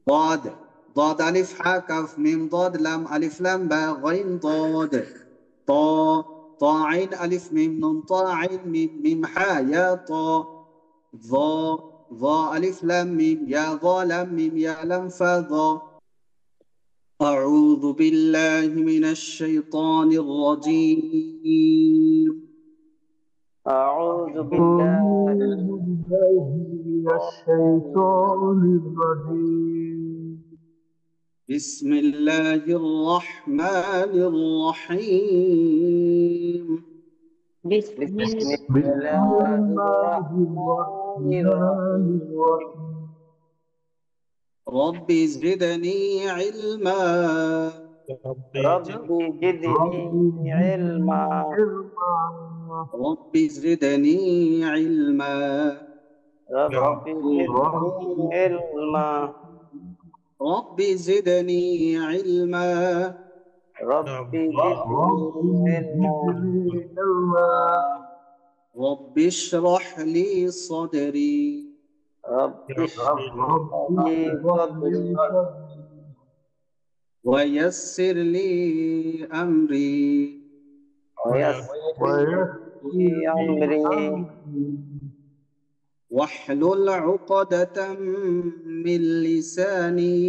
ضاد ضاد ألف حاء كاف ميم ضاد لام ألف لام باء غين ضاد طا طا عين ألف ميم نون طا عين ميم ميم حاء يا طا ظا ظا ألف لام ميم يا ظا لام ميم يا لام فا ظا. أعوذ بالله من الشيطان الرجيم. أعوذ بالله من الشيطان الرجيم. بسم الله الرحمن الرحيم. بسم بسم الله الله الرحمن الرحمن الرحيم. الرحيم. رب زدني علما. رب زدني علما. رب زدني علما. رب زدني علما. رب زدني علما. رب زدني علما. رب اشرح لي صدري. رب اشرح لي صدري ويسر لي أمري. ويسر لي أمري واحلل عقدة من لساني.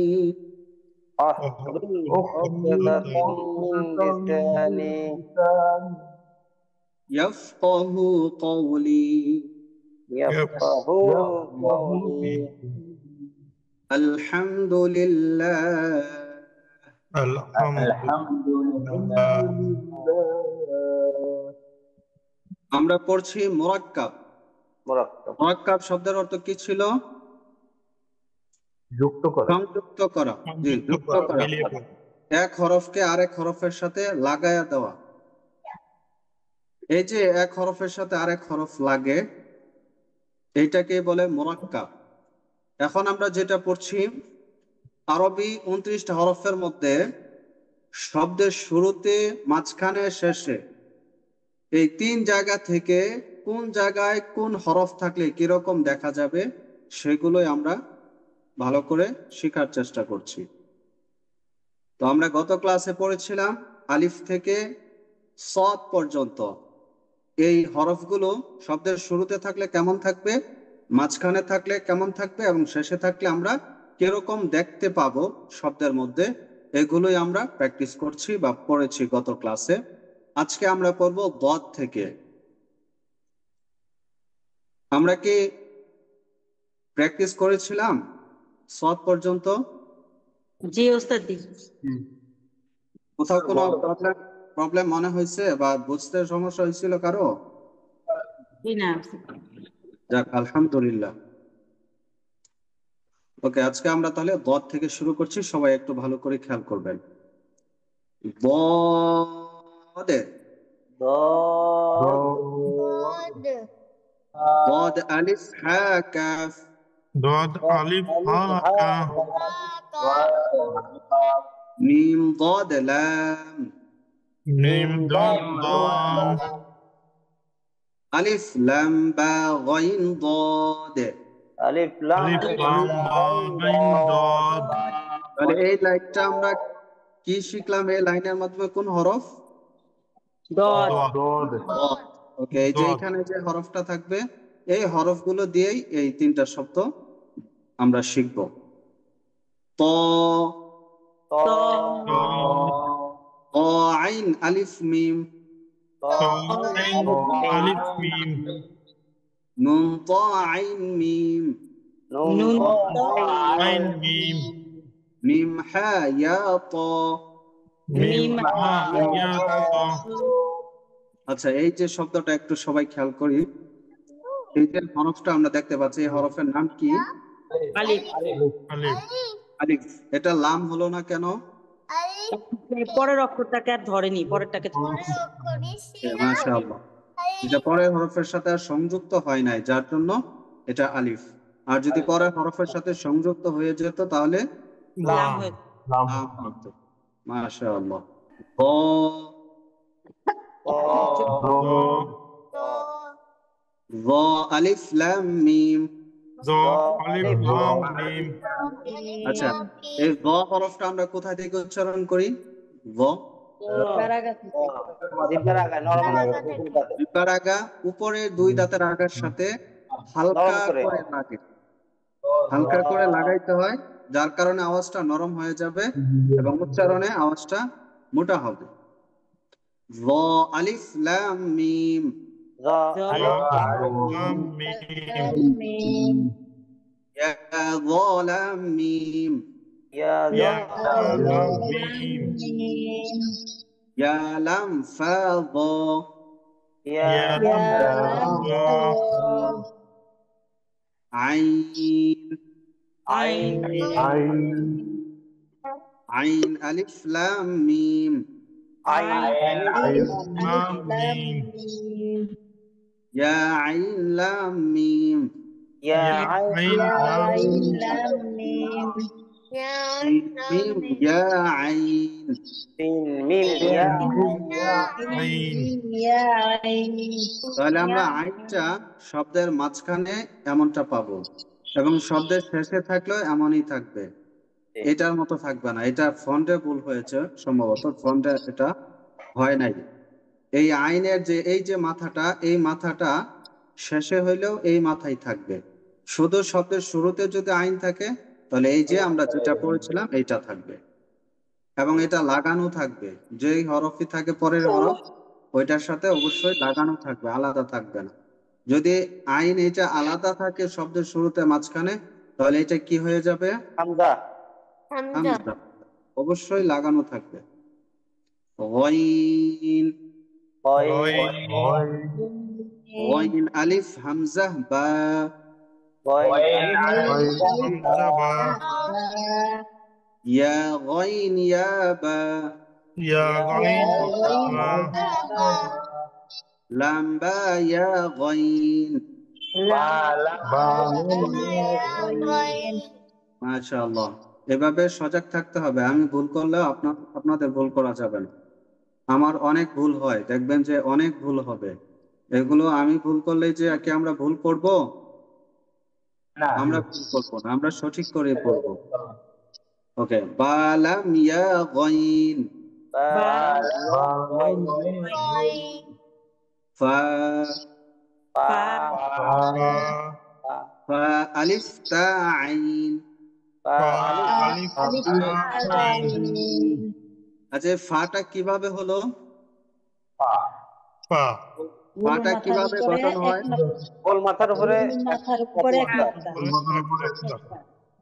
أحلل عقدة من لساني يفقه قولي. يفقه قولي. الحمد لله. الحمد لله. আমরা পড়ছি মুরাক্কাব। মুরাক্কাব মুরাক্কাব শব্দের অর্থ কি ছিল? যুক্ত করা। সংযুক্ত করা। জি, যুক্ত করা। এক হরফকে আরেক হরফের সাথে লাগায়া দেওয়া। এই যে এক হরফের সাথে আরেক হরফ লাগে, এইটাকে বলে মুরাক্কাব। এখন আমরা যেটা পড়ছি, আরবি 29টা হরফের মধ্যে শব্দের শুরুতে, মাঝখানে, শেষে এই 3 জায়গা থেকে কোন জায়গায় কোন হরফ থাকলে কিরকম দেখা যাবে সেগুলোই আমরা ভালো করে শেখার চেষ্টা করছি। তো আমরা গত ক্লাসে পড়েছিলাম আলিফ থেকে সদ পর্যন্ত এই হরফগুলো শব্দের শুরুতে থাকলে কেমন থাকবে, মাঝখানে থাকলে কেমন থাকবে এবং শেষে থাকলে আমরা কিরকম দেখতে পাবো শব্দের মধ্যে, এগুলোই আমরা প্র্যাকটিস করছি বা পড়েছি গত ক্লাসে। আজকে আমরা পড়ব দদ থেকে। আমরা কি প্র্যাকটিস করেছিলাম সদ পর্যন্ত? জি ওস্তাদ জি। কোথাও কোনো প্রবলেম মনে হয়েছে বা বুঝতে সমস্যা হয়েছিল কারো? না। যাক, আলহামদুলিল্লাহ। ওকে, আজকে আমরা তাহলে দদ থেকে শুরু করছি, সবাই একটু ভালো করে খেয়াল করবেন। ضاد ضاد ألف حاء كاف ضاد ألف حاء كاف ميم ضاد لام ميم ضاد ضاد ألف لام با غين ضاد। আলিফ লাম ألف لام را غين ضاد। তাহলে এই লাইনটা আমরা কি শিখলাম? এই লাইনের মাধ্যমে কোন হরফ? দদ। ওকে, এই যে এখানে যে হরফটা থাকবে এই হরফগুলো দিয়েই এই 3টা শব্দ আমরা শিখব। ত ত আইন আলিফ মিম عين ألف ميم নুন ত আইন মিম নুন عين ميم মিম হা ইয়া ত। ميم حاء يا طا। আচ্ছা, এই যে শব্দটা একটু সবাই খেয়াল করি। এই যে হরফটা আমরা দেখতে পাচ্ছি, এই হরফের নাম কি? আলিফ। ألف আলিফ। এটা লাম হলো না কেন? পরের অক্ষরটাকে আর ধরেনি, পরেরটাকে মাশাআল্লাহ, এটা পরের হরফের সাথে আর সংযুক্ত হয় নাই, যার জন্য এটা আলিফ। আর যদি পরের হরফের সাথে সংযুক্ত হয়ে যেত তাহলে লাম হয়ে লাম হতো। মাশাআল্লাহ। গ গ আলিফ লাম মিম জ আলিফ লাম মিম আচ্ছা, এই য হরফটা আমরা কোথায় থেকে উচ্চারণ করি? য জিব্বার আগায় নরম জিহ্বার আগা উপরে দুই দাঁতের আগার সাথে হালকা নরম করে। করে লাগে, হালকা করে লাগাইতে হয়, যার কারণে আওয়াজটা নরম হয়ে যাবে এবং উচ্চারণে আওয়াজটা মোটা হবে। য আলিফ লাম মিম। জ আলিফ লাম মিম ইয়া য লাম মিম। ইয়া ইয়া জ লাম মিম ইয়া লাম ফা য। ইয়া ইয়া লাম আইন। আইন আইন আলিফ লাম মিম। আইন লাম মিম ইয়া আইন লাম মিম। ইয়া আইন লাম মিম ইয়া আইন। তিন মিম ইয়া আইন তাহলে আমরা আইনটা শব্দের মাঝখানে এমনটা পাবো এবং শব্দের শেষে থাকলেও এমনই থাকবে, এটার মতো থাকবে না। এটা ফন্টে ভুল হয়েছে, সম্ভবত ফন্টে এটা হয় নাই। এই আইনের যে এই যে মাথাটা, এই মাথাটা শেষে হইলেও এই মাথায় থাকবে। শুধু শব্দের শুরুতে যদি আইন থাকে তাহলে এই যে আমরা যেটা পড়েছিলাম এইটা থাকবে এবং এটা লাগানো থাকবে। যেই হরফই থাকে পরের হরফ ওইটার সাথে অবশ্যই লাগানো থাকবে, আলাদা থাকবে না। যদি আইন এটা আলাদা থাকে শব্দের শুরুতে মাঝখানে তাহলে এটা কি হয়ে যাবে? হামজা হামজা। অবশ্যই লাগানো থাকবে। গইন। গইন আলিফ হামজা বা। ইয়া গইন ইয়া বা। ইয়া গাইন লাম বা ইয়া গইন। মাশাআল্লাহ। এভাবে সজাগ থাকতে হবে। আমি ভুল করলেও আপনাদের ভুল করা যাবে না। আমার অনেক ভুল হয়, দেখবেন যে অনেক ভুল হবে। এগুলো আমি ভুল করলে যে কি আমরা ভুল করব? আমরা ভুল করবো না, আমরা সঠিক করে পড়বো। ওকে, বালাম ইয়া গইন। ফা। ফা আলিফ তা আইন। আলিফ আচ্ছা, ফাটা কিভাবে হলো? পা ফাটা কিভাবে গঠন হয়? গোল মাথার উপরে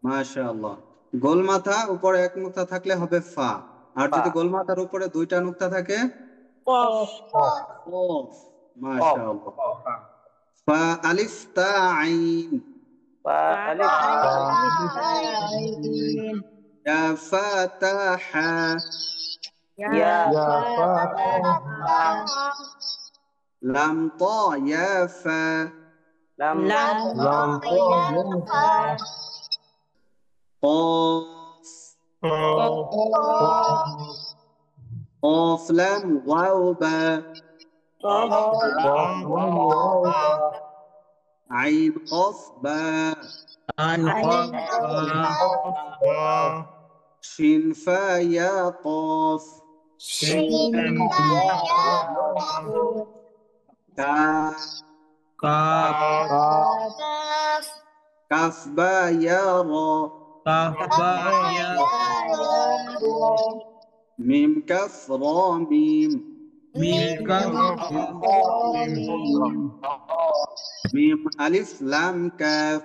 মাশাআল্লাহ। গোল মাথা উপরে এক নুক্তা থাকলে হবে ফা, আর যদি গোল মাথার উপরে দুইটা নুক্তা থাকে কফ। মাশাআল্লাহ। ফা আলিফ তা আইন। ইয়া ফাতাহা। লাম তা ইয়া ফা। قاف قاف لام واو با. عين قاف با. شين فا يا قاف. كاف كاف با يا را. ميم كاف را ميم. ميم ألف لام كاف.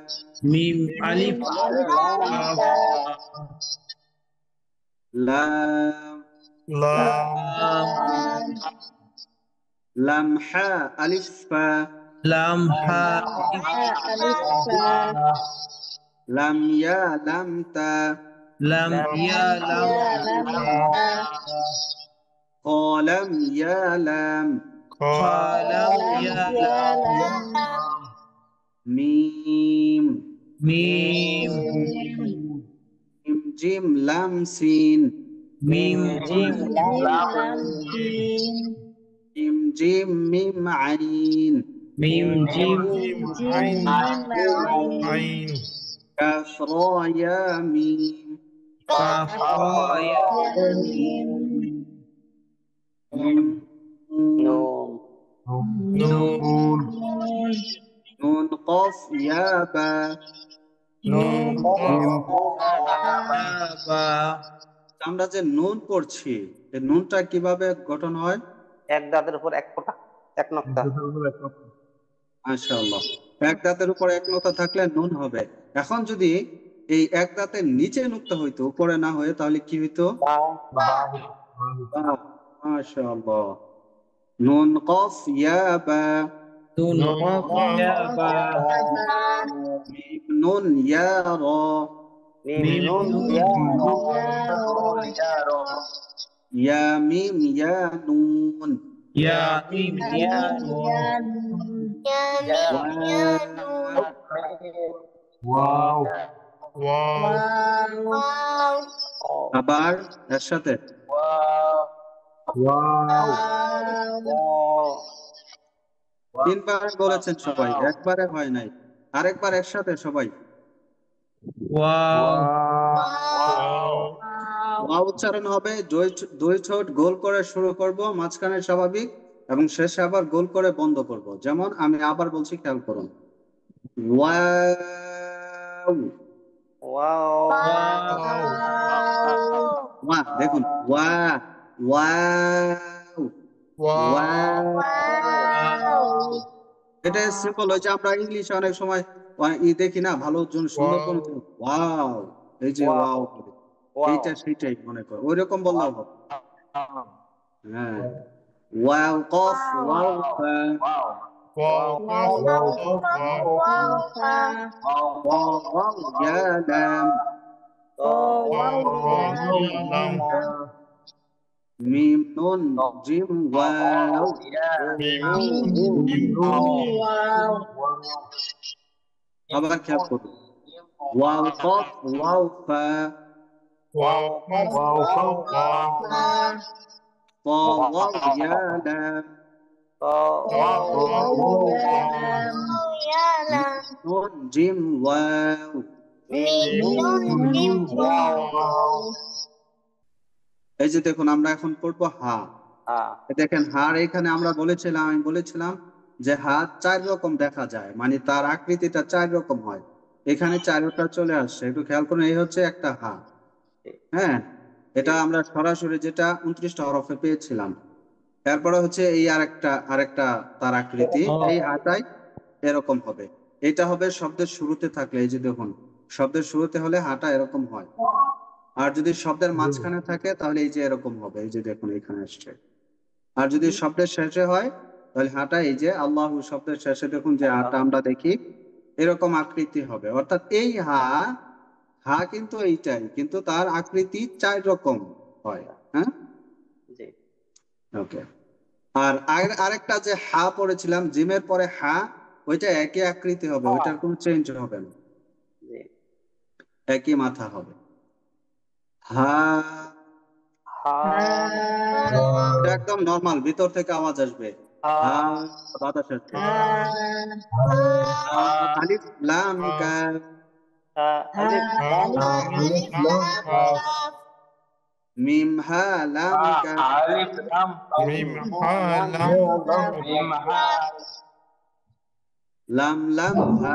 لام لام حا ألف فا. لام يا لام تا. قالم يا لام. ميم ميم جيم لام سين. ميم جيم ميم عين. মিম জিম জিম আইন আইন কাফ রা ইয়া মিম কাফ রা ইয়া ميم মিম নুন নুন নুন কফ ইয়া বা নুন বা আমরা যে নুন পড়ছি এই নুনটা কিভাবে গঠন হয়? এক দাঁতের উপর এক ফোঁটা, এক নক্তা। মাশাআল্লাহ, এক দাঁতের উপর এক নোক্তা থাকলে নুন হবে। এখন যদি এই এক দাঁতের নিচে নুক্তা হইতো, উপরে না হয়ে, তাহলে কি হইতো? বা বা। মাশাআল্লাহ। নুন কফ ইয়া বা নুন কফ ইয়া বা মিম নুন ইয়া রা মিম নুন ইয়া ইয়া মিম ইয়া নুন ইয়া মিম ইয়া নুন واو ওয়াও আবার এর সাথে واو তিনবার বলেছেন সবাই, একবারে হয় নাই। আরেকবার একসাথে সবাই ওয়াও ওয়া উচ্চারণ হবে। দুই ঠোঁট গোল করে শুরু করব, মাঝখানে স্বাভাবিক এবং শেষে আবার গোল করে বন্ধ করব। যেমন আমি আবার বলছি, খেয়াল করুন। ওয়াও ওয়া, দেখুন ওয়া ওয়াও ওয়াও। এটা সিম্পল হয়েছে। আমরা ইংলিশে অনেক সময় দেখি না, ভালো সুন্দর কোন ওয়াও, এই যে ওয়াও, এইটা সেটাই মনে করো, ওই রকম বললাম হবে। হ্যাঁ, ওয়াও কফ ওয়াও ফা ওয়াও ইয়া লাম মিম নুন জিম ওয়াও। আবার খেয়াল করুন। ওয়াও কফ ওয়াও ফা ওয়াও ইয়া লাম নুন জিম ওয়াও। এই যে দেখুন, আমরা এখন পড়বো হা। দেখেন হার এখানে আমরা আমি বলেছিলাম যে হাত 4 রকম দেখা যায়, মানে তার আকৃতিটা 4 রকম হয়। এখানে 4টা চলে আসছে, একটু খেয়াল করুন। এই হচ্ছে একটা হা। হ্যাঁ, এটা আমরা সরাসরি যেটা 29টা হরফে পেয়েছিলাম। তারপরে হচ্ছে এই আরেকটা তার আকৃতি, এই হাটাই এরকম হবে। এটা হবে শব্দের শুরুতে থাকলে, এই যে দেখুন, শব্দের শুরুতে হলে হাটা এরকম হয়। আর যদি শব্দের মাঝখানে থাকে তাহলে এই যে এরকম হবে, এই যে দেখুন এখানে আসছে। আর যদি শব্দের শেষে হয় তাহলে হাটা, এই যে আল্লাহু শব্দের শেষে দেখুন যে হাটা আমরা দেখি, এরকম আকৃতি হবে। অর্থাৎ এই হা কিন্তু এইটাই, কিন্তু তার আকৃতি 4 রকম হয়। হ্যাঁ, ওকে। আর আরেকটা যে হা পড়েছিলাম, জিমের পরে হা, ওইটা একই আকৃতি হবে, ওইটার কোনো চেঞ্জ হবে না, একই মাথা হবে। হা এটা একদম নরমাল, ভিতর থেকে আওয়াজ আসবে। হা, বাতাস আসবে। আলিফ লাম কাফ মিম হা লাম কাফ লাম লাম হা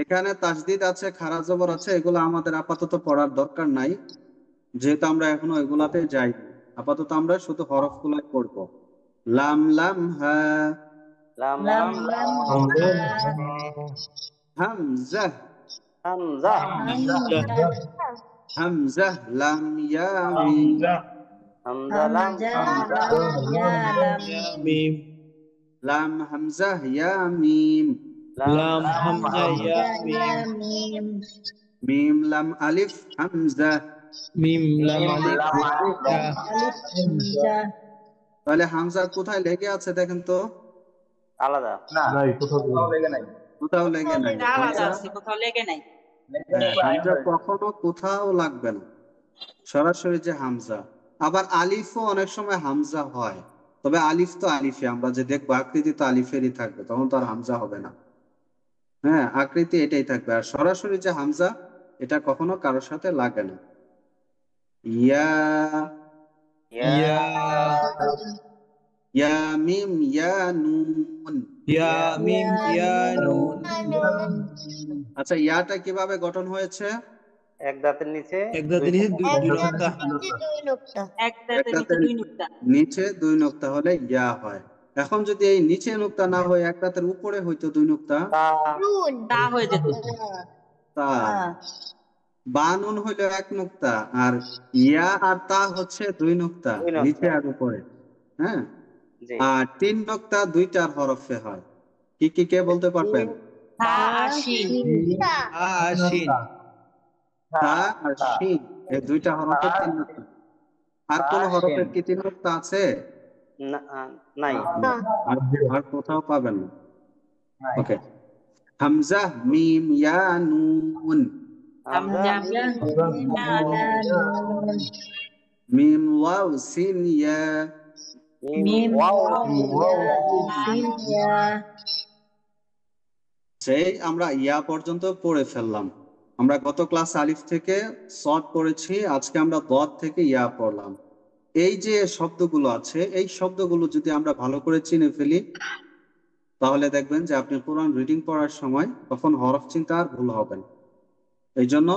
এখানে তাসদিদ আছে, খারা জবর আছে, এগুলো আমাদের আপাতত পড়ার দরকার নাই, যেহেতু আমরা এখনো এগুলাতে যাই। আপাতত আমরা শুধু হরফগুলাই পড়ব। লাম লাম হা হামজা হামজা লাম ইয়া মিম লাম হামজা ইয়া মিম মিম লাম আলিফ হামজা তাহলে হামজা কোথায় লেগে আছে দেখেন তো? আলাদা কোথাও লেগে নাই। আলাদা আছে, কোথাও লেগে নাই। হামজা কখনো কোথাও লাগবে না, সরাসরি যে হামজা। আবার আলিফও অনেক সময় হামজা হয়, তবে আলিফ তো আলিফে, আমরা যে দেখবো আকৃতি তো আলিফেরই থাকবে, তখন তো আর হামজা হবে না। হ্যাঁ, আকৃতি এটাই থাকবে, আর সরাসরি যে হামজা এটা কখনো কারোর সাথে লাগে না। ইয়া, ইয়া ইয়া ইয়া মিম ইয়া নুন। ইয়া মিম ইয়া নুন। আচ্ছা, ইয়াটা কিভাবে গঠন হয়েছে? এক দাঁতের নিচে এক দুই দাঁতের নিচে নোক্তা। দুই নোক্তা। এক দাঁতের নিচে দুই নুক্তা। নিচে দুই নোক্তা হলে ইয়া হয়। এখন যদি এই নিচে নোক্তা না হয়ে এক দাঁতের উপরে হইতো দুই নোক্তা, তা তা হয়ে যেত। তা। বা নুন হইলো এক নোক্তা, আর ইয়া আর তা হচ্ছে দুই নোক্তা, দুই নোক্তা। নিচে আর উপরে। হ্যাঁ, জি আর তিন নোক্তা দুইটার হরফে হয়। কি কি কে বলতে পারবেন? তা আর শিন। আশিন। তা আর শিন, এই দুইটা হরফের তিন নোক্তা। আর কোন হরফের কি তিন নোক্তা আছে? নাই। আর কোথাও পাবেন না। ওকে, হামজা মিম ইয়া নুন, হামজা মিম ওয়াও সিন ইয়া। মিম সেই আমরা ইয়া পর্যন্ত পড়ে ফেললাম। আমরা গত ক্লাস আলিফ থেকে সদ পড়েছি, আজকে আমরা দদ থেকে ইয়া পড়লাম। এই যে শব্দগুলো আছে, এই শব্দগুলো যদি আমরা ভালো করে চিনে ফেলি, তাহলে দেখবেন যে আপনি কোরআন রিডিং পড়ার সময় তখন হরফ চিন্তা আর ভুল হবে না। এই জন্য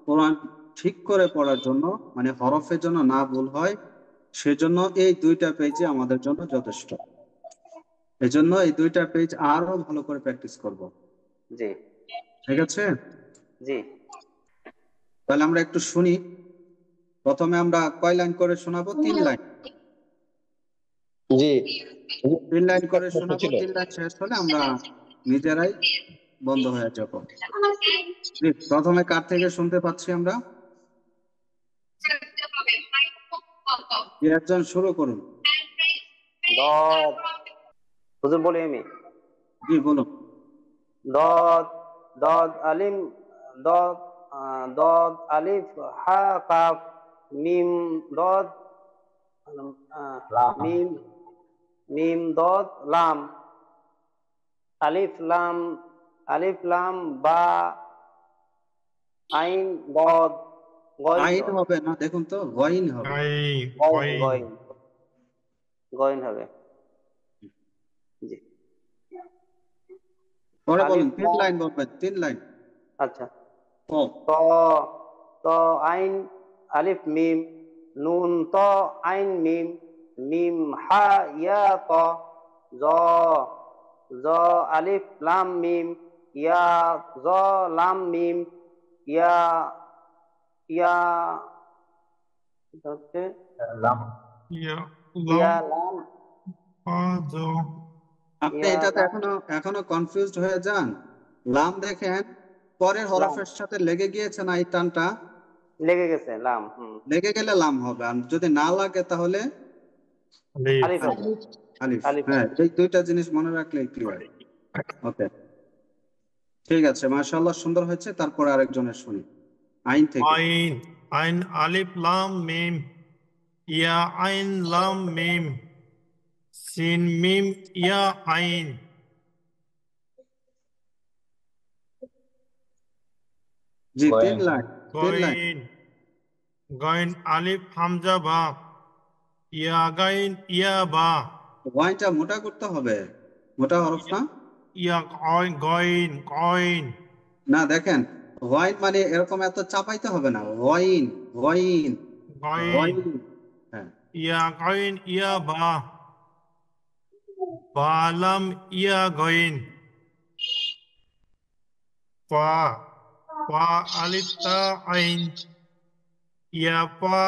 কোরআন ঠিক করে পড়ার জন্য, মানে হরফের জন্য না ভুল হয়, সেজন্য এই দুইটা পেজে আমাদের জন্য যথেষ্ট। এই জন্য এই দুইটা পেজ আরো ভালো করে প্র্যাকটিস করব। জি ঠিক আছে, জি তাহলে আমরা একটু শুনি। প্রথমে আমরা কয় লাইন করে শোনাবো? 3 লাইন। জি 3 লাইন করে শোনাবো, 3 লাইন শেষ হলে আমরা নিজেরাই বন্ধ হয়ে যাব। জি, প্রথমে কার থেকে শুনতে পাচ্ছি আমরা? একজন শুরু করুন। দদ হুজুর বলি আমি। জি বলুন। দদ দদ আলিম দদ দদ আলিফ হা কাফ মিম দদ মিম মিম দদ লাম আলিফ লাম বা আইন দদ গইন আইন হবে না, দেখুন তো, গইন হবে। আইন গইন আইন গইন গইন হবে। জি পরে বলুন, আলিফ 3 লাইন বলবেন, 3 লাইন। আচ্ছা ও, ত ত আইন আলিফ মিম নুন ত আইন মিম মিম হা ইয়া ত জ জ আলিফ লাম মিম ইয়া জ লাম মিম ইয়া ইয়া হচ্ছে ইয়া ইয়া লাম লাম আজ আপনি ইয়া এটাতে লাম এখনো কনফিউজড হয়ে যান। লাম দেখেন পরের হরফের সাথে লেগে গিয়েছে না, এই টানটা লেগে গেছে লাম লেগে গেলে লাম হবে, আর যদি না লাগে তাহলে আলিফ আলিফ হবে আলিফ। আলিফ হ্যাঁ, হবে। এই দুইটা জিনিস মনে রাখলে ক্লিয়ার। ওকে, ঠিক আছে, মাশাআল্লাহ, সুন্দর হয়েছে। তারপর আরেকজনের শুনি, আইন থেকে। আইন আইন আলিফ লাম মিম ইয়া আইন লাম মিম সিন মিম ইয়া আইন জি, 3 লাইন, 3 লাইন। গইন গইন আলিফ হামজা বা ইয়া গাইন ইয়া বা ওয়াইনটা মোটা করতে হবে, মোটা হরফ না। ইয়া গইন গইন গইন না, দেখেন, ওয়াইন মানে এরকম এত চাপাইতে হবে না, ওয়াইন ওয়াইন গইন ওয়াইন। হ্যাঁ, ইয়া গইন ইয়া বা বালাম ইয়া গইন পা পা আলিফ তা আইন ইয়া পা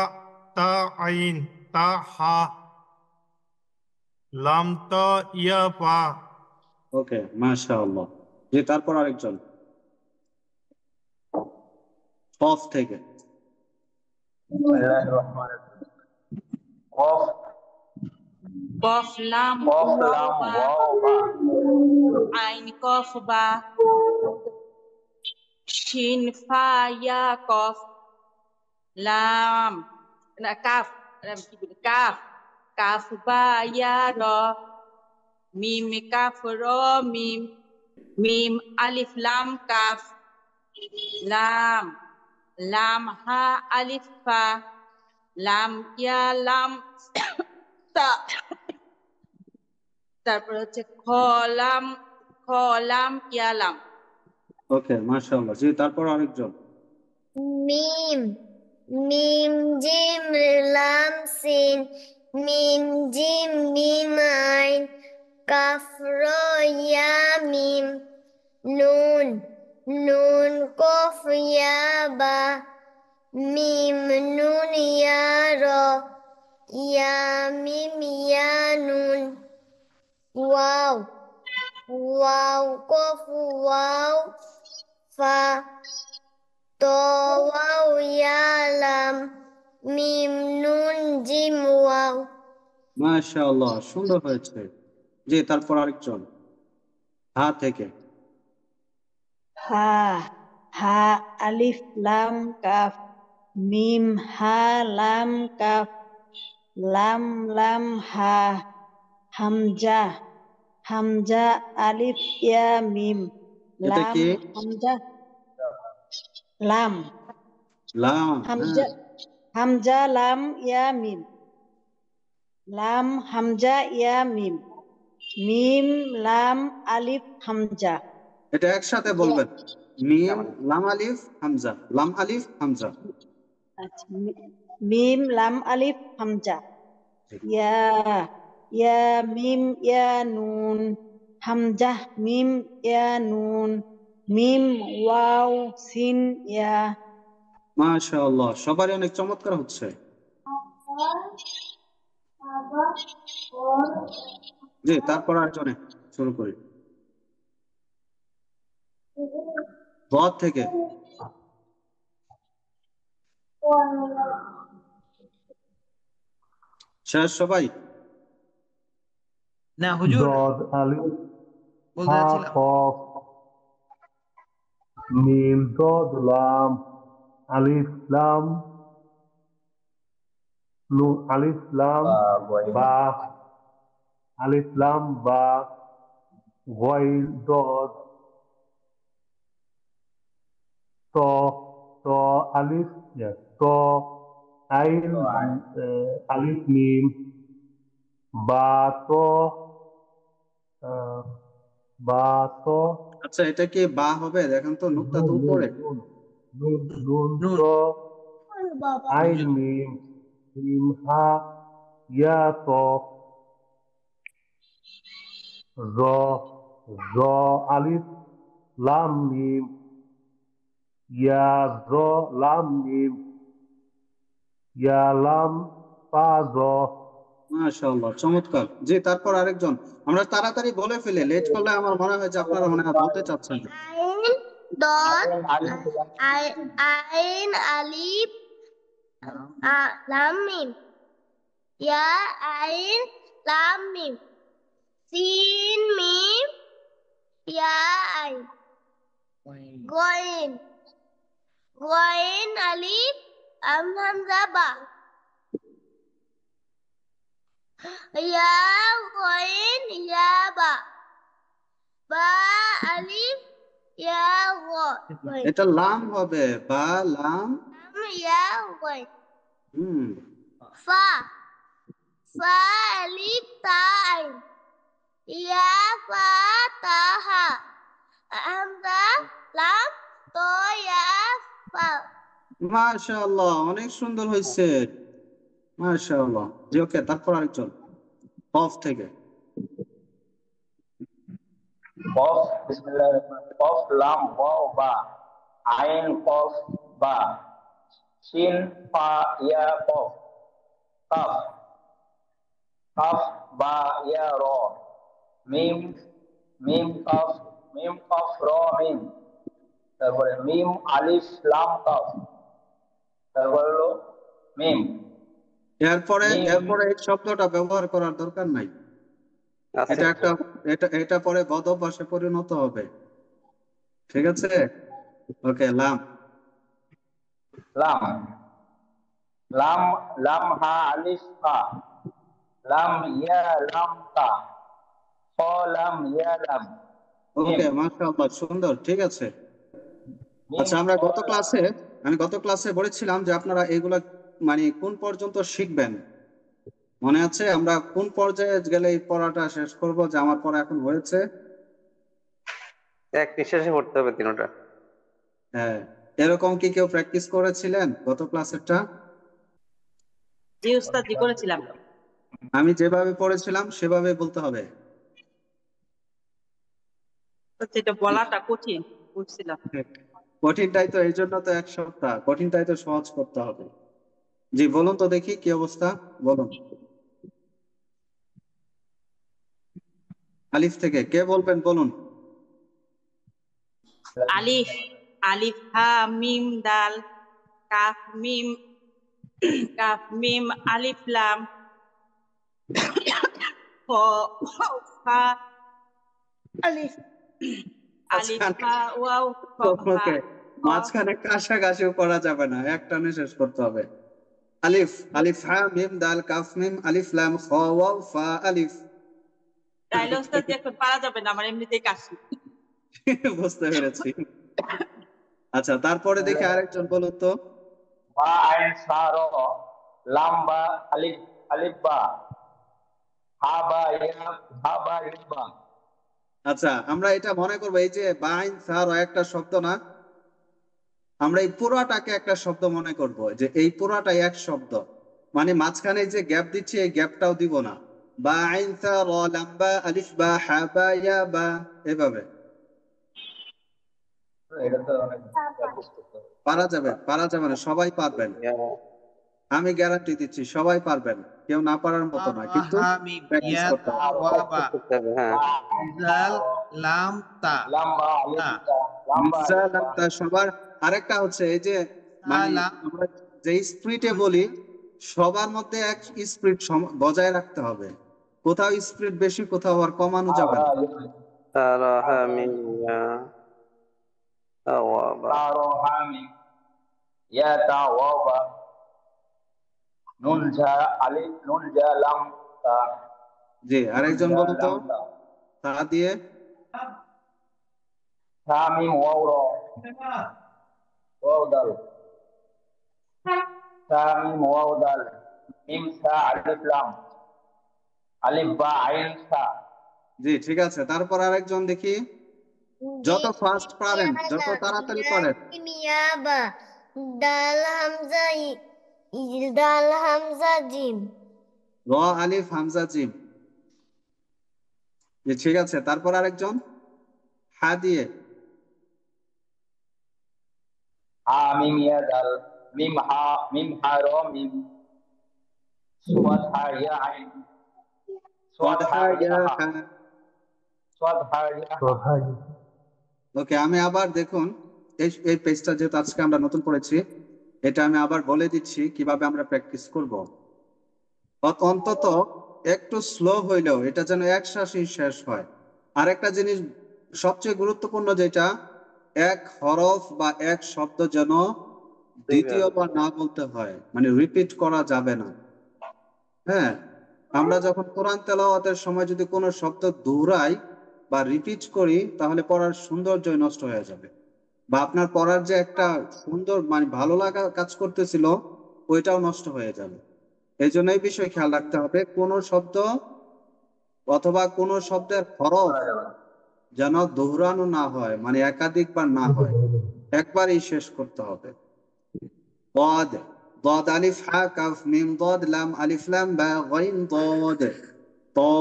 তা আইন তা হা লাম তা ইয়া পা ওকে, মাশাআল্লাহ। জি, তারপর আরেকজন কফ থেকে। কফ লাম আইন কফ বা শিন ফা ইয়া কফ লাম না কাফ কি বলে কাফ কাফ বা ইয়া র মিম কাফ র মিম মিম আলিফ লাম কাফ লাম লাম হা আলিফ ফা লাম ইয়া লাম তা তারপর হচ্ছে খ লাম ইয়া লাম। ওকে, মাশাআল্লাহ। জি, তারপর আরেকজন। মিম মিম জিম লাম সিন মিম জিম মিম আইন কাফ র ইয়া মিম নুন নুন কফ ইয়া বা মিম নুন ইয়া র ইয়া মিম ইয়া নুন ওয়াও ওয়াও কফ ওয়াও ফা ত ওয়াও ইয়া লাম মিম নুন জিম ওয়াও। মাশাআল্লাহ, সুন্দর হয়েছে। জি, তারপর আরেকজন। হা থেকে। হা হা আলিফ লাম কাফ মিম হা লাম কাফ লাম লাম হা হামজা হামজা আলিফ ইয়া মিম এটা লাম কি? হামজা লাম লাম। হামজা হামজা লাম ইয়া মিম লাম হামজা ইয়া মিম মিম লাম আলিফ হামজা। এটা একসাথে বলবেন। মিম লাম আলিফ হামজা, লাম আলিফ হামজা। আচ্ছা, মিম লাম আলিফ হামজা ইয়া ইয়া মিম ইয়া নুন হামজা মিম ইয়া নুন মিম ওয়াও সিন ইয়া। মাশাআল্লাহ, সবারই অনেক চমৎকার হচ্ছে। জি, তারপর আরেকজনে শুরু করি। ব থেকে। শেষ সবাই? না হুজুর, ضاد ألف বলতে ها যাচ্ছিলাম। قاف ميم ضاد لام ألف لام نون ألف لام با ألف لام با غين ضاد تو تو ألف تو عين ألف ميم با تو با تو আচ্ছা, এটা কি বা হবে? দেখেন তো, নুকতা তো نون উপরে। نون نون نون নুন تو عين ميم ميم ها يا تو ظا ظا ألف لام ميم يا ظا لام ميم يا لام فا ظا। মাশাআল্লাহ, চমৎকার। জি, তারপর আরেকজন। আমরা তাড়াতাড়ি বলে ফেলি, লেট করলে আমার মনে হয় যে আপনারা মনে হয় বলতে চাচ্ছেন না। আইন ডট আইন আলিফ লাম মিম ইয়া আইন লাম মিম সিন মিম ইয়া আইন গয়েন গয়েন আলিফ হামজা বা ইয়া গয়েন ইয়া বা বা আলিফ ইয়া গয়েন এটা লাম হবে, বা লাম। ইয়া গয়েন হুম। ফা ফা আলিফ তা আইন ইয়া ফা তা হা হামজা লাম তো ইয়া ফা। মাশাআল্লাহ, অনেক সুন্দর হয়েছে। মাশাআল্লাহ। জি, ওকে, তারপর আরেকজন। কফ থেকে। কফ বিসমিল্লাহির কফ লাম ওয়াও বা আইন কফ বা শিন ফা ইয়া কফ কাফ কাফ বা ইয়া র মিম মিম কফ র মিম তারপরে মিম আলিফ লাম কাফ তারপরে হলো মিম এরপরে মিম এরপরে এই শব্দটা ব্যবহার করার দরকার নাই। এটা একটা এটা পরে বদ অভ্যাসে পরিণত হবে। ঠিক আছে? ওকে, লাম। লাম লাম লাম হা আলিফ ফা লাম ইয়া লাম তা খ লাম ইয়া লাম মিম ওকে, মাশাআল্লাহ, সুন্দর, ঠিক আছে। মিম আচ্ছা, খ লাম। আমি গত ক্লাসে বলেছিলাম যে আপনারা এগুলা মানে কোন পর্যন্ত শিখবেন, মনে আছে? আমরা কোন পর্যায়ে গেলে এই পড়াটা শেষ করব, যে আমার পড়া এখন হয়েছে? এক নিঃশ্বাসে পড়তে হবে তিনটা। হ্যাঁ, এরকম কি কেউ প্র্যাকটিস করেছিলেন গত ক্লাসেরটা? জি উস্তাদ, জি করেছিলাম। আমি যেভাবে পড়েছিলাম সেভাবে বলতে হবে। এটা বলাটা কঠিন বুঝছিলাম। কঠিনটাই তো, এই জন্য তো এক সপ্তাহ, কঠিনটাই তো সহজ করতে হবে। জি বলুন তো দেখি কি অবস্থা, বলুন। আলিফ থেকে কে বলবেন, বলুন। আলিফ, আলিফ হা মিম দাল কাফ মিম, কাফ মিম আলিফ লাম হ ফা আলিফ, আলিফ ফা ওয়াও ওকে, মাঝখানে কাশাকাশিও করা যাবে না, এক টানে শেষ করতে হবে। আলিফ, আলিফ হা মিম দাল কাফ মিম আলিফ লাম খ ওয়াও ফা আলিফ। তাইলে ওস্তাদ এখন পারা যাবে না, আমার এমনিতেই কাশি। বুঝতে পেরেছি। আচ্ছা, তারপরে দেখি আরেকজন বলুন তো। বা আইন সা র লাম বা আলিফ আলিফ বা হা বা ইয়া বা। আচ্ছা, আমরা এটা মনে করবো, এই যে বাইন সার একটা শব্দ না, আমরা এই পুরাটাকে একটা শব্দ মনে করব, যে এই পুরাটাই এক শব্দ, মানে মাঝখানে যে গ্যাপ দিচ্ছি এই গ্যাপটাও দিব না। বাইন সার লাম বা আলিফ বা হা বা ইয়া বা, এভাবে এটা তো অনেক প্র্যাকটিস করতে হবে। পারা যাবে না, সবাই পারবেন, আমি গ্যারান্টি দিচ্ছি সবাই পারবেন, কেউ না পারার মতো না, কিন্তু হা মিম প্র্যাকটিস ইয়া করতে হবে। ওয়া বা হ্যাঁ, জাল লাম তা লাম বা আলিফ তা লাম বা মির্জা আলিফ বা। লামতা সবার। আরেকটা হচ্ছে এই যে মানে সালাম আমরা যে স্পিডে বলি, সবার মধ্যে এক স্পিড বজায় রাখতে হবে, কোথাও স্পিড বেশি, কোথাও আর কমানো যাবে না। তারা হা মিম ইয়া ওয়া বা। তা র হা মিম ইয়া তা ওয়া বা নুন ঝা আলিফ নুন ঝা লাম তা জি, আরেকজন ঝা বলুন তো, লাম তা তা দিয়ে। হা মিম ওয়াও র ওয়াও দাল হা মিম ওয়াও দাল মিম সা আলিফ লাম আলিফ বা আইন সা। জি, ঠিক আছে, তারপর আরেকজন দেখি, যত ফাস্ট পারেন, যত তাড়াতাড়ি পারেন। ইয়া বা দাল হামজা দাল হামজা জিম। র আলিফ হামজা জিম। জি, ঠিক আছে, তারপর আরেকজন, হা দিয়ে। হা মিম ইয়া দাল মিম হা র মিম সোয়াদ হা ইয়া আইন সোয়াদ হা ইয়া হা সোয়াদ হা ইয়া হা। ওকে, আমি আবার দেখুন, এই পেজটা যেহেতু আজকে আমরা নতুন পড়েছি, এটা আমি আবার বলে দিচ্ছি কিভাবে আমরা প্র্যাকটিস করব। অন্তত একটু স্লো হইলেও এটা যেন এক শ্বাসেই শেষ হয়। আরেকটা জিনিস সবচেয়ে গুরুত্বপূর্ণ, যেটা এক হরফ বা এক শব্দ যেন দ্বিতীয়বার না বলতে হয়, মানে রিপিট করা যাবে না। হ্যাঁ, আমরা যখন কোরআন তেলাওয়াতের সময় যদি কোনো শব্দ দৌড়াই বা রিপিট করি, তাহলে পড়ার সৌন্দর্য নষ্ট হয়ে যাবে, বা আপনার পড়ার যে একটা সুন্দর মানে ভালো লাগা কাজ করতেছিল, ওইটাও নষ্ট হয়ে যাবে। এই জন্য এই বিষয়ে খেয়াল রাখতে হবে, কোন শব্দ অথবা কোন শব্দের হরফ যেন দোহরানো না হয়, মানে একাধিকবার না হয়, একবারই শেষ করতে হবে। ضاد ضاد ألف حاء كاف ميم ضاد لام ألف لام باء غين ضاد طا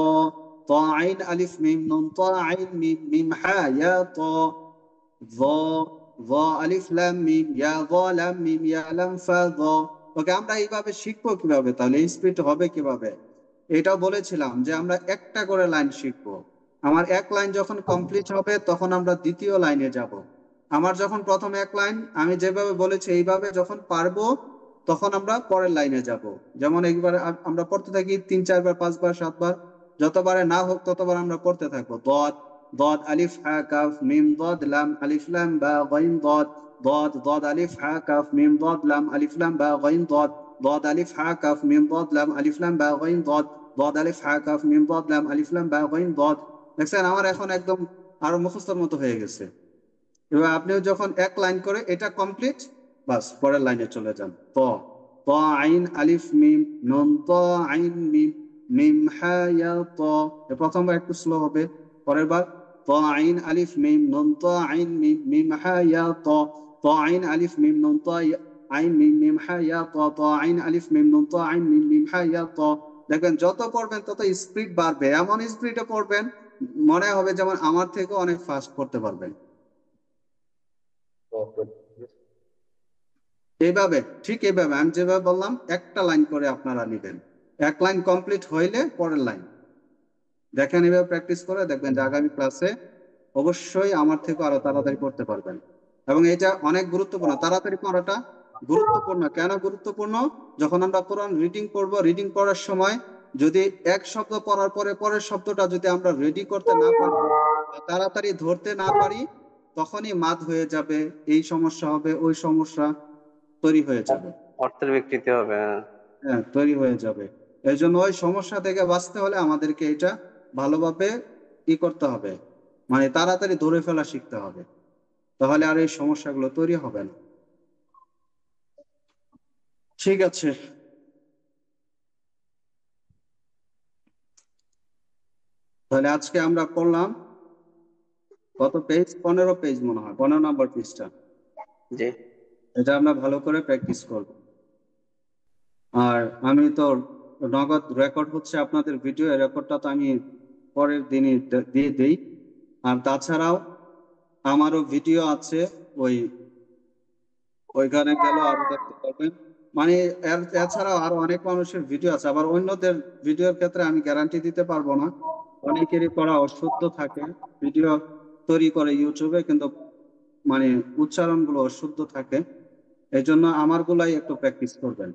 طا عين ألف ميم نون طا عين ميم ميم حاء يا طا ظا ظا ألف لام ميم يا ظا لام ميم يا لام فا ظا। ওকে, আমরা এইভাবে শিখবো কিভাবে, তাহলে স্পিড হবে কিভাবে? এটাও বলেছিলাম যে আমরা একটা করে লাইন শিখবো। আমার এক লাইন যখন কমপ্লিট হবে, তখন আমরা দ্বিতীয় লাইনে যাব। আমার যখন প্রথম এক লাইন আমি যেভাবে বলেছি এইভাবে যখন পারবো, তখন আমরা পরের লাইনে যাব। যেমন একবার আমরা পড়তে থাকি 3-4 বার 5 বার 7 বার, যতবারে না হোক ততবার আমরা পড়তে থাকবো। ضاد ضاد ألف حاء كاف ميم ضاد لام ألف لام باء غين ضاد ضاد ضاد ألف حاء كاف ميم ضاد لام ألف لام باء غين ضاد ضاد ألف ح كاف ميم ضاد لام ألف لام با غين ضاد ضاد ألف ح كاف ميم ضاد لام ألف لام با غين ضاد। দেখছেন আমার এখন একদম আরো মুখস্থর মতো হয়ে গেছে। এবার আপনিও যখন এক লাইন করে এটা কমপ্লিট, বাস পরের লাইনে চলে যান। ত ত আইন আলিফ মিম নুন ত আইন মিম মিম হা ইয়া ত। প্রথমবার একটু স্লো হবে, পরের বার ত আইন আলিফ মিম নুন ত আইন মিম মিম হা ইয়া ত ত আইন আলিফ মিম নুন ত আইন মিম মিম হা ইয়া ত ত আইন আলিফ মিম নুন ত আইন মিম মিম হা ইয়া ত। দেখবেন যত পড়বেন তত স্পিড বাড়বে, এমন স্পিডে পড়বেন মনে হবে যেমন আমার থেকে অনেক ফাস্ট পড়তে পারবেন। এইভাবে ঠিক এইভাবে আমি যেভাবে বললাম একটা লাইন করে আপনারা নেবেন, এক লাইন কমপ্লিট হইলে পরের লাইন দেখেন, এভাবে প্র্যাকটিস করে দেখবেন যে আগামী ক্লাসে অবশ্যই আমার থেকে আরো তাড়াতাড়ি পড়তে পারবেন। এবং এটা অনেক গুরুত্বপূর্ণ, তাড়াতাড়ি পড়াটা গুরুত্বপূর্ণ। কেন গুরুত্বপূর্ণ? যখন আমরা কোরআন রিডিং করব, রিডিং করার সময় যদি এক শব্দ পড়ার পরে পরের শব্দটা যদি আমরা রেডি করতে না পারি, তাড়াতাড়ি ধরতে না পারি, তখনই মাদ হয়ে যাবে, এই সমস্যা হবে, ওই সমস্যা তৈরি হয়ে যাবে, অর্থের বিকৃতি হবে। হ্যাঁ তৈরি হয়ে যাবে। এই জন্য ওই সমস্যা থেকে বাঁচতে হলে আমাদেরকে এটা ভালোভাবে করতে হবে, মানে তাড়াতাড়ি ধরে ফেলা শিখতে হবে, তাহলে আর এই সমস্যাগুলো তৈরি হবে না। ঠিক আছে, তাহলে আজকে আমরা পড়লাম কত পেজ? 15 পেজ মনে হয়, 15 নম্বর পেজটা। জি, এটা আমরা ভালো করে প্র্যাকটিস করব। আর আমি তো নগদ রেকর্ড হচ্ছে আপনাদের ভিডিও, রেকর্ডটা তো আমি পরের দিনই দিয়ে দেই। আর তাছাড়াও আমারও ভিডিও আছে, ওইখানে গেল আরো দেখতে পারবেন। মানে এছাড়াও আরো অনেক মানুষের ভিডিও আছে। আবার অন্যদের ভিডিওর ক্ষেত্রে আমি গ্যারান্টি দিতে পারবো না, অনেকেরই করা অশুদ্ধ থাকে, ভিডিও তৈরি করে ইউটিউবে কিন্তু মানে উচ্চারণগুলো অশুদ্ধ থাকে। এই জন্য আমার গুলাই একটু প্র্যাকটিস করবেন।